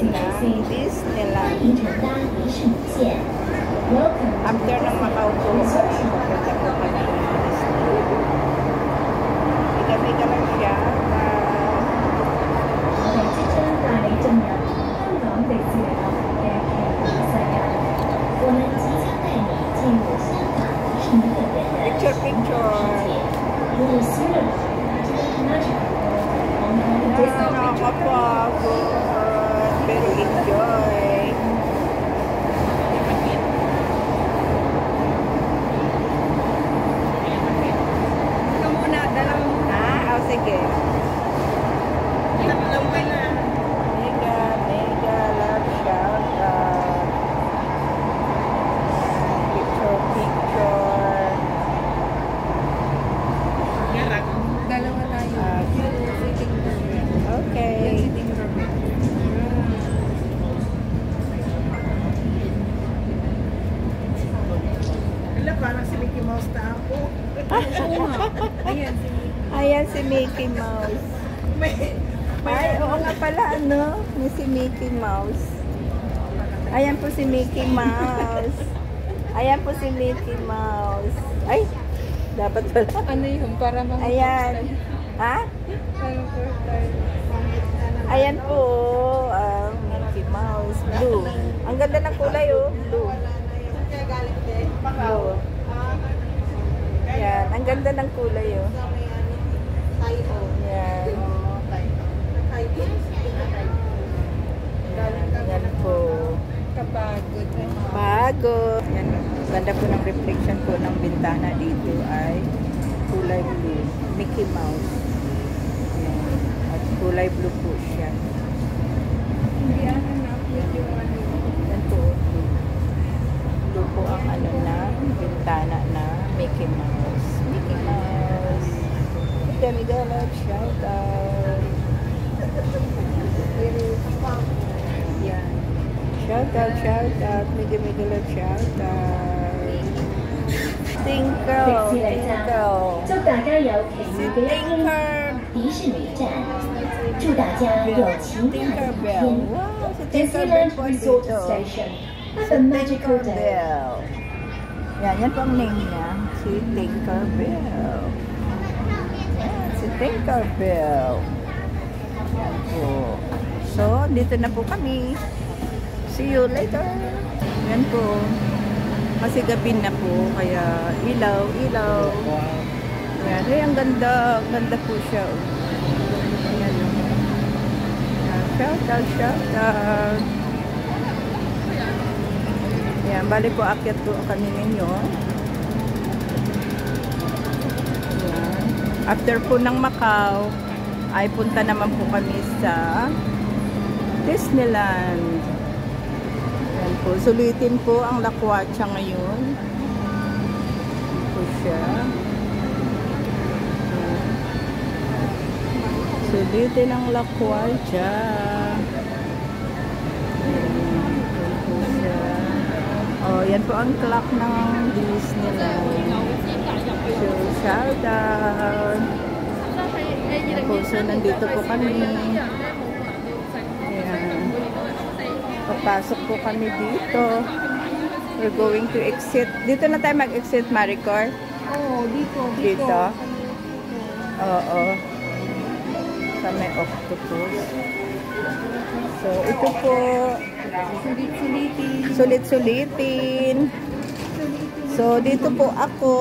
ng Disneyland. After ng Macau po, pupunta po kami ng Disneyland. Biga-biga lang siya. ，picture picture. Nakakapagod, pero enjoy. Ikaw muna, dalawa muna. Oh, sige. Dalawa ka na. Mega love shout out. Picture picture. Dalawa tayo. Okay. Wala, parang si Mickey Mouse na ako. Ayan si Mickey Mouse. Ay, oo nga pala, ano? May si Mickey Mouse. Ayan po si Mickey Mouse. Ayan po si Mickey Mouse. Ay, dapat pala. Ano yun? Para mga Ayan. Ha? Ayan po, Mickey Mouse. Blue. Ang ganda ng kulay, oh. Blue. Blue. Yan. Ang ganda ng kulay, oh. Yan. Yan po. kapagod. Pagod. Yan. Ganda po ng reflection po ng bintana dito ay kulay blue. Mickey Mouse. Yan. At kulay blue po siya. Hindi na-upload yung ano. Yan po. Blue po ang ano na bintana na Mickey Mouse. Mickey Mouse. Mega love shout out. Yan. Shout out. Mega love shout out. Tinker. 祝大家有奇妙嘅一天。迪士尼站，祝大家有情感的一天。Disneyland Resort Station. Have a magical day. Yan, yan po ang name niya. Si Tinkerbell. Yan, si Tinkerbell. Yan po. So, dito na po kami. See you later. Yan po. Kasi gabi na po. Kaya ilaw. Yan. Ay, ang ganda. Ang ganda po siya. Yan. Yan. Shout out. Yan, bali po akyat po kami ninyo. Yan. After po ng Macau, ay punta naman po kami sa Disneyland. Yan po. Sulitin po ang Lakwatsa ngayon. Yan po siya. Yan. Sulitin ang Lakwatsa. Oh, yan po ang clock ng Disneyland. So, shout out. Yan po, so nandito po kami. Ayan. Papasok po kami dito. We're going to exit. Dito na tayo mag-exit, Maricor? Oo, Dito? Oo. Sa may octopus. So, ito po. Sulit-sulitin. So, dito po ako.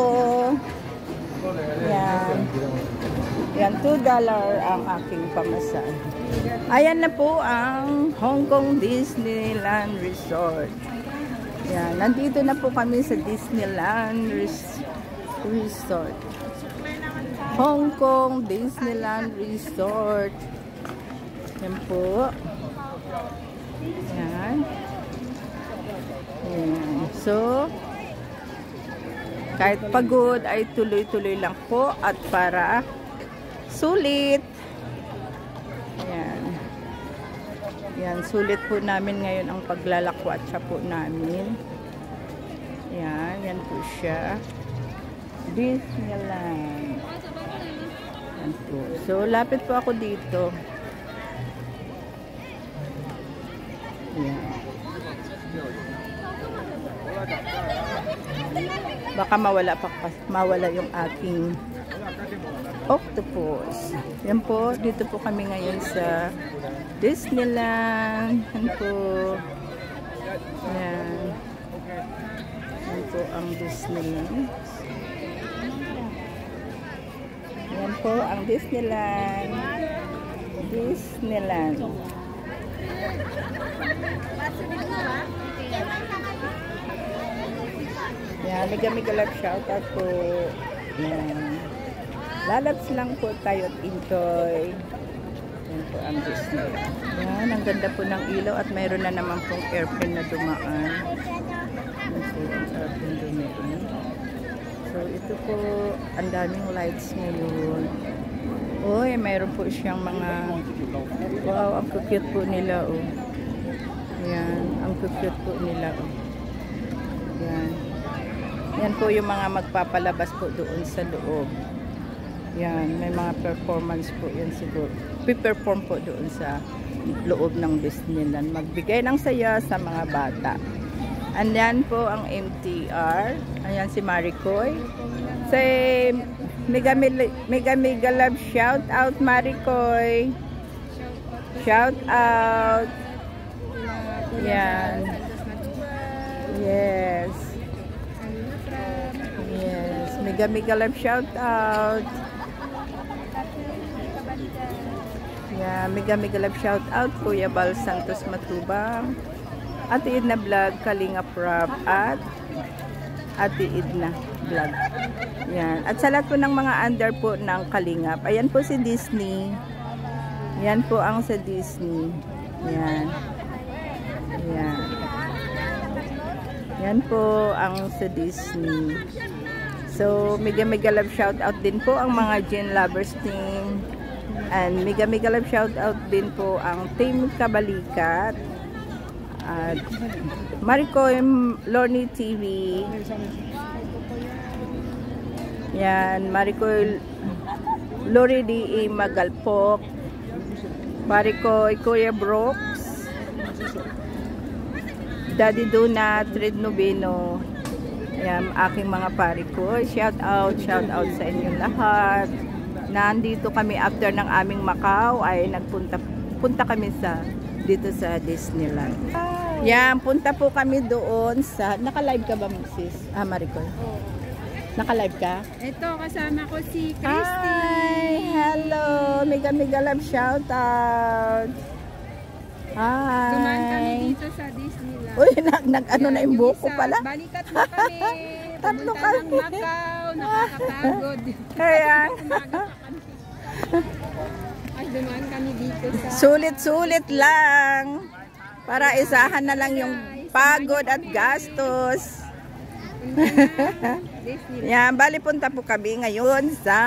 Yan. Yan, $2 ang aking pamasahe. Ayan na po ang Hong Kong Disneyland Resort. Yan, nandito na po kami sa Disneyland Resort. Hong Kong Disneyland Resort. Yan po. Yan. Yan. So, kahit pagod ay tuloy-tuloy lang po at para sulit. Yan. Yan, sulit po namin ngayon ang paglalakwatsa po namin. Yan, yan po siya. Disneyland. Yan po. So, lapit po ako dito. Yan. Baka mawala yung aking octopus. Yan po, dito po kami ngayon sa Disneyland. Yan po. Yan. Yan po ang Disneyland. Yan po ang Disneyland. Disneyland. Yan, mega love shoutout po. Yan. Lalabs lang po tayo at enjoy. Yan po ang Disneyland. Yan, ang ganda po ng ilaw at mayroon na naman pong airplane na dumaan. Yan po ang airplane dumaan. So, ito po, ang daming lights ngayon. Uy, mayroon po siyang mga, wow, ang cute po nila, oh. Yan, ang cute po nila, oh. Yan. Yan po yung mga magpapalabas po doon sa loob. Yan, may mga performance po yan siguro. Piperform po doon sa loob ng Disneyland. Magbigay ng saya sa mga bata. And yan po ang MTR. Ayan si Maricoy. Say, mega love shout out Maricoy. Shout out. Yan. Yes. Yes. Mega love shout out. Yeah, mega love shout out Kuya Bal Santos Matubang. Ate Edna Vlog, Kalinga Prab at Ate Edna Vlog. Yan. At sa lahat po ng mga under po ng Kalingap. Ayan po si Disney. Yan po ang sa Disney. Yan. Yan. Yan po ang sa Disney. So, mega love shout out din po ang mga Gen Lovers team. And mega love shout out din po ang Team Kabalikat. At Maricoy Lorny TV. Yan, Maricoy Lori D.E. Magalpok. Maricoy Kuya Brooks. Daddy Donut, Red Noveno. Yan, aking mga Maricoy. Shout out sa inyong lahat. Nandito kami after ng aming Macau ay punta kami dito sa Disneyland. Yan, punta po kami doon sa... Naka-live ka ba, sis? Maricoy? Oo. Naka-live ka? Ito, kasama ko si Christy. Hi! Hello! Mega love shout out! Hi! Dumaan kami dito sa Disneyland. Uy, ano na yung buko pala? Balikat mo kami. Tatlo Pumunta ng kami. Macau. Nakakapagod. Kaya... Ay, dumaan kami dito sa... Sulit-sulit lang. Para isahan na lang yung pagod at gastos. Yan, bali punta po kami ngayon sa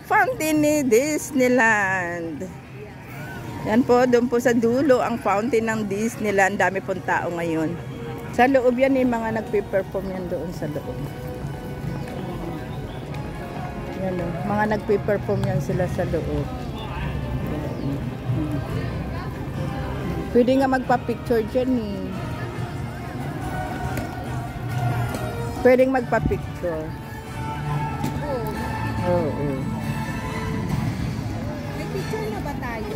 fountain ni Disneyland. Yan po, doon po sa dulo ang fountain ng Disneyland. Dami pong tao ngayon. Sa loob yan, yung mga nagpe-perform yan doon sa loob. Yan o, mga nagpe-perform yan sila sa loob. Pwede nga magpa-picture dyan eh. Pwedeng magpa-picture. Oo. Oo. May picture na ba tayo?